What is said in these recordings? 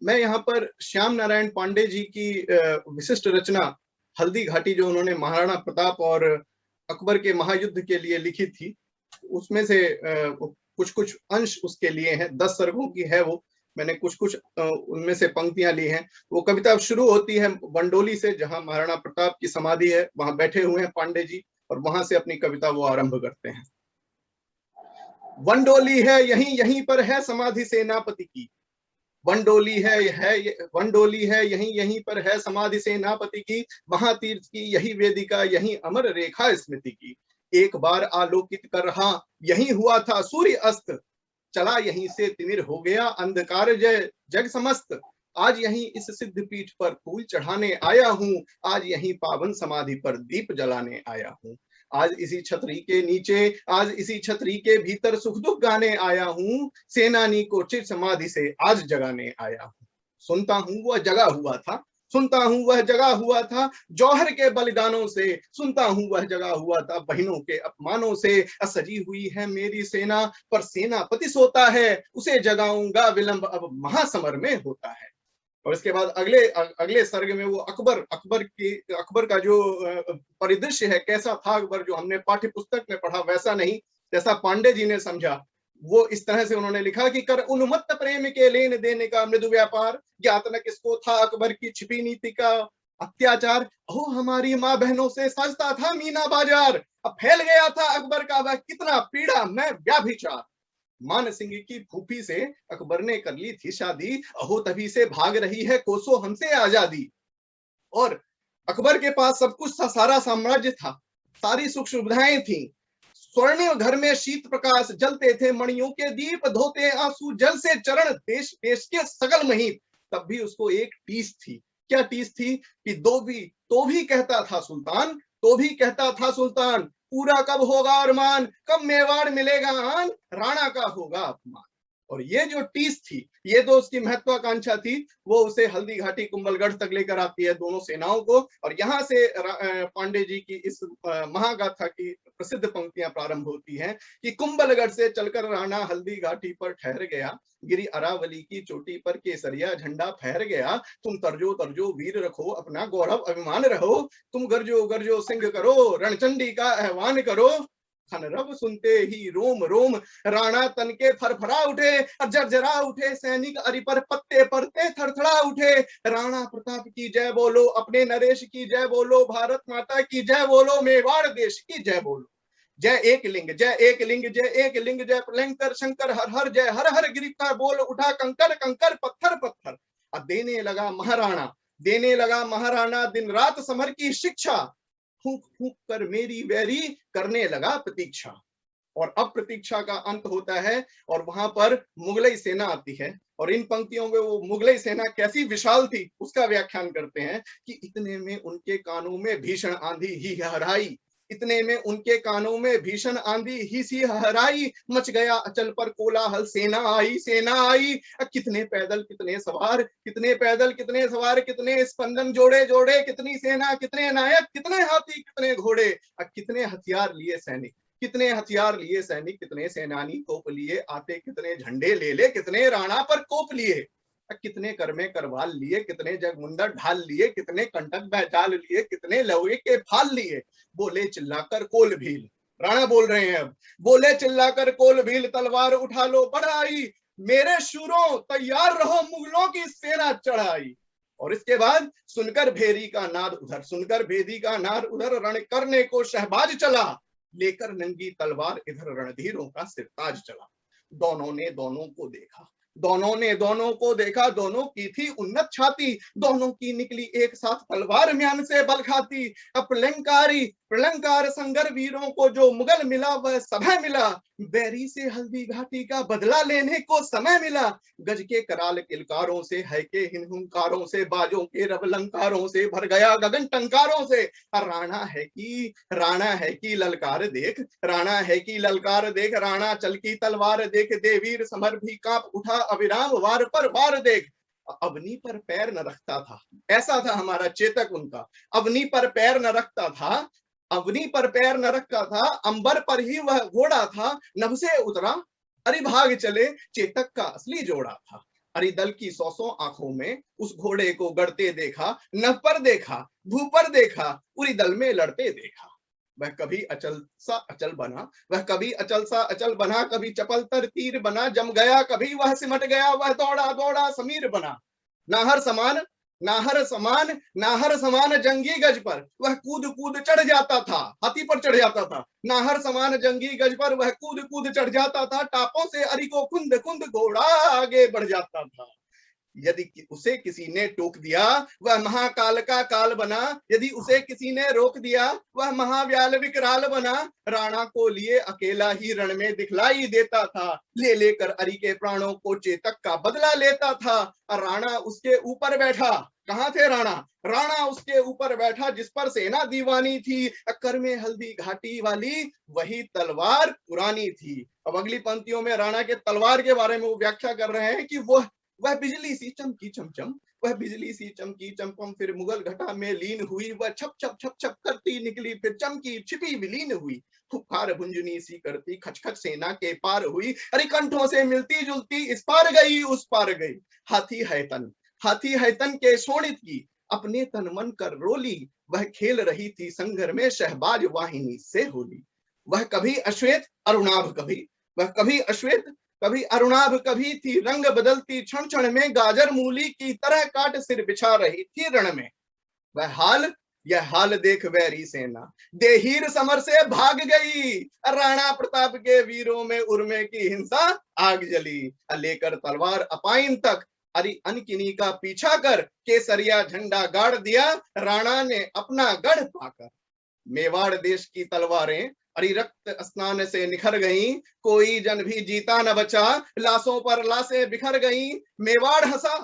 मैं यहाँ पर श्याम नारायण पांडे जी की विशिष्ट रचना हल्दी घाटी, जो उन्होंने महाराणा प्रताप और अकबर के महायुद्ध के लिए लिखी थी, उसमें से कुछ कुछ अंश उसके लिए हैं। 10 सर्गों की है वो। मैंने कुछ कुछ उनमें से पंक्तियां ली हैं। वो कविता शुरू होती है वंडोली से, जहां महाराणा प्रताप की समाधि है, वहां बैठे हुए हैं पांडे जी, और वहां से अपनी कविता वो आरंभ करते हैं। वंडोली है यहीं यहीं पर है समाधि सेनापति की, वंडोली है वंडोली है यहीं यहीं पर है समाधि सेनापति की, महातीर्थ की यही वेदिका, यही अमर रेखा स्मृति की। एक बार आलोकित कर रहा यहीं हुआ था सूर्य अस्त, चला यहीं से तिमिर हो गया अंधकार जय जग समस्त। आज यहीं इस सिद्ध पीठ पर फूल चढ़ाने आया हूँ, आज यहीं पावन समाधि पर दीप जलाने आया हूँ। आज इसी छतरी के नीचे, आज इसी छतरी के भीतर सुख दुख गाने आया हूँ, सेनानी को चिर समाधि से आज जगाने आया हूँ। सुनता हूँ वह जगा हुआ था, सुनता हूँ वह जगा हुआ था जौहर के बलिदानों से, सुनता हूँ वह जगा हुआ था बहनों के अपमानों से। सजी हुई है मेरी सेना पर सेनापति सोता है, उसे जगाऊंगा विलंब अब महासमर में होता है। और इसके बाद अगले सर्ग में वो अकबर का जो परिदृश्य है, कैसा था अकबर, जो हमने पाठ्य पुस्तक में पढ़ा वैसा नहीं, जैसा पांडे जी ने समझा, वो इस तरह से उन्होंने लिखा कि कर उन्मत्त प्रेम के लेन देने का मृदु व्यापार, ज्ञात न किसको था अकबर की छिपी नीति का अत्याचार। ओ हमारी माँ बहनों से सजता था मीना बाजार, अब फैल गया था अकबर का वह कितना पीड़ा मैं व्याभिचार। मान सिंह की फूफी से अकबर ने कर ली थी शादी, अहो तभी से भाग रही है कोसों हमसे आजादी। और अकबर के पास सब कुछ था, सारा साम्राज्य था, सारी सुख सुविधाएं थी, स्वर्णिम घर में शीत प्रकाश, जलते थे मणियों के दीप, धोते आंसू जल से चरण देश देश के सगल महीप। तब भी उसको एक टीस थी। क्या टीस थी? कि तो भी कहता था सुल्तान, तो भी कहता था सुल्तान, पूरा कब होगा अरमान, कब मेवाड़ मिलेगा आन, राणा का होगा अपमान। और ये जो टीस थी, ये तो उसकी महत्वाकांक्षा थी, वो उसे हल्दी घाटी कुंभलगढ़ तक लेकर आती है, दोनों सेनाओं को। और यहाँ से पांडे जी की इस महागाथा की प्रसिद्ध पंक्तियां प्रारंभ होती हैं कि कुंभलगढ़ से चलकर राणा हल्दी घाटी पर ठहर गया, गिरी अरावली की चोटी पर केसरिया झंडा फहर गया। तुम तर्जो तर्जो वीर रखो अपना गौरव अभिमान रहो, तुम गर्जो गर्जो सिंह करो रणचंडी का आह्वान करो। खनरव सुनते ही रोम रोम राणा तन के फरफरा उठे, जर्जरा उठे सैनिक अरि पर पत्ते परते थरथरा उठे। राणा प्रताप की जय बोलो, अपने नरेश की जय बोलो, भारत माता की जय बोलो, मेवाड़ देश की जय बोलो। जय एक लिंग जय एक लिंग जय एक लिंग, जय प्रलंकर शंकर हर हर जय हर हर गिरफ्तार बोल उठा कंकर कंकर पत्थर पत्थर। अब देने लगा महाराणा दिन रात समर की शिक्षा, फूंक फूंक कर मेरी वैरी करने लगा प्रतीक्षा। और अब प्रतीक्षा का अंत होता है और वहां पर मुगलई सेना आती है। और इन पंक्तियों में वो मुगलई सेना कैसी विशाल थी उसका व्याख्यान करते हैं कि इतने में उनके कानों में भीषण आंधी ही हराई, इतने में उनके कानों में भीषण आंधी ही सी हराई, मच गया अचल पर कोलाहल सेना आई। कितने पैदल कितने सवार, कितने पैदल कितने सवार, कितने स्पंदन जोड़े जोड़े, कितनी सेना कितने नायक, कितने हाथी कितने घोड़े, कितने हथियार लिए सैनिक, कितने हथियार लिए सैनिक, कितने सेनानी तोप लिए आते, कितने झंडे ले ले, कितने राणा पर कोप लिए, कितने कर में करवाल लिए, कितने जगमुंदर ढाल लिए, कितने कंटक बैजाल लिए, कितने लौहे के फाल लिए। बोले चिल्लाकर कोल भील, राणा बोल रहे हैं अब, बोले चिल्लाकर कोल भील, तलवार उठा लो बढ़ाई, मेरे शूरों तैयार रहो मुगलों की सेना चढ़ाई। और इसके बाद सुनकर भेदी का नाद उधर रण करने को शहबाज चला, लेकर नंगी तलवार इधर रणधीरों का सिरताज चला। दोनों ने दोनों को देखा, दोनों की थी उन्नत छाती, दोनों की निकली एक साथ तलवार म्यान से बल खाती। प्रलंकार संगर वीरों को जो मुगल मिला वह समय मिला, बैरी से हल्दी घाटी का बदला लेने को समय मिला। गज के कराल किलकारों से, है के हिंहुंकारों से, बाजों के रबलंकारों से भर गया गगन टंकारों से। राणा है कि ललकार देख, राणा चल की तलवार देख, देवीर समर भी कांप उठा अविराम वार पर वार देख। अवनी पर पैर न रखता था, ऐसा था हमारा चेतक उनका, अवनी पर पैर न रखता था, अंबर पर ही वह घोड़ा था, नभ से उतरा अरि भाग चले, चेतक का असली जोड़ा था। अरे दल की 100 आंखों में उस घोड़े को गड़ते देखा, नभ पर देखा, भू पर देखा, उरी दल में लड़ते देखा। वह कभी अचल सा अचल बना, वह कभी अचल सा अचल बना, कभी चपल तर तीर बना, जम गया कभी वह सिमट गया, वह दौड़ा दौड़ा समीर बना। नाहर समान नाहर समान नाहर समान जंगी गज पर वह कूद कूद चढ़ जाता था, हाथी पर चढ़ जाता था। नाहर समान जंगी गज पर वह कूद कूद चढ़ जाता था, टापों से अरी को खुंद खुंद घोड़ा आगे बढ़ जाता था। यदि उसे किसी ने टोक दिया वह महाकाल का काल बना, यदि उसे किसी ने रोक दिया वह महाव्याल विकराल बना। राणा को लिए अकेला ही रण में दिखलाई देता था, ले लेकर अरि के प्राणों को चेतक का बदला लेता था। और राणा उसके ऊपर बैठा, कहाँ थे राणा? राणा उसके ऊपर बैठा जिस पर सेना दीवानी थी, अक्कर में हल्दी घाटी वाली वही तलवार पुरानी थी। अब अगली पंक्तियों में राणा के तलवार के बारे में वो व्याख्या कर रहे हैं कि वह बिजली सी चमकी चमचम, वह बिजली सी चमकी चमचम, फिर मुगल घटा में लीन हुई, वह छप छप छप छप करती निकली, फिर चमकी छिपी विलीन हुई। फुफकार भुंजनी सी करती खचखच सेना के पार हुई, अरे कंठों से मिलती जुलती इस पार गई उस पार गई। हाथी है तन के शोणित की, अपने तन मन कर रोली, वह खेल रही थी संगर में शहबाज वाहिनी से होली। वह कभी अश्वेत अरुणाभ कभी, वह कभी अश्वेत कभी अरुणाभ कभी थी, रंग बदलती क्षण क्षण में, गाजर मूली की तरह काट सिर बिछा रही थी रण में। यह हाल देख वैरी सेना देहीर समर से भाग गई, राणा प्रताप के वीरों में उर्मे की हिंसा आग जली। लेकर तलवार अपाइन तक अरि अनकिनी का पीछा कर, केसरिया झंडा गाड़ दिया राणा ने अपना गढ़ पाकर। मेवाड़ देश की तलवारें अरि रक्त स्नान से निखर गईं, कोई जन भी जीता न बचा, लाशों पर लाशें बिखर गईं। मेवाड़ हंसा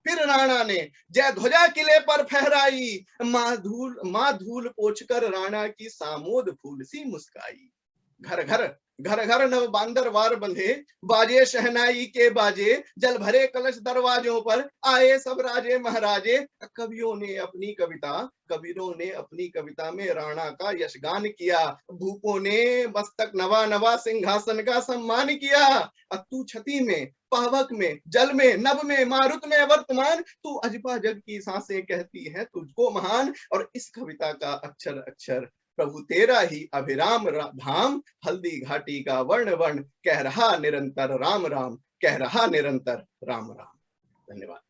फिर राणा ने जय ध्वजा किले पर फहराई, माँ धूल पोंछकर राणा की सामोद फूल सी मुस्काई। घर घर नव बांदर वार बंधे, बाजे शहनाई के बाजे, जल भरे कलश दरवाजों पर, आए सब राजे महाराजे। कवियों ने अपनी कविता में राणा का यशगान किया, भूपों ने मस्तक नवा नवा सिंहासन का सम्मान किया। तू छति में, पावक में, जल में, नभ में, मारुत में वर्तमान, तू अजपा जग की सांसें कहती है तुझको महान। और इस कविता का अक्षर अक्षर प्रभु तेरा ही अभिराम धाम, हल्दी घाटी का वर्ण वर्ण, कह रहा निरंतर राम राम, कह रहा निरंतर राम राम। धन्यवाद।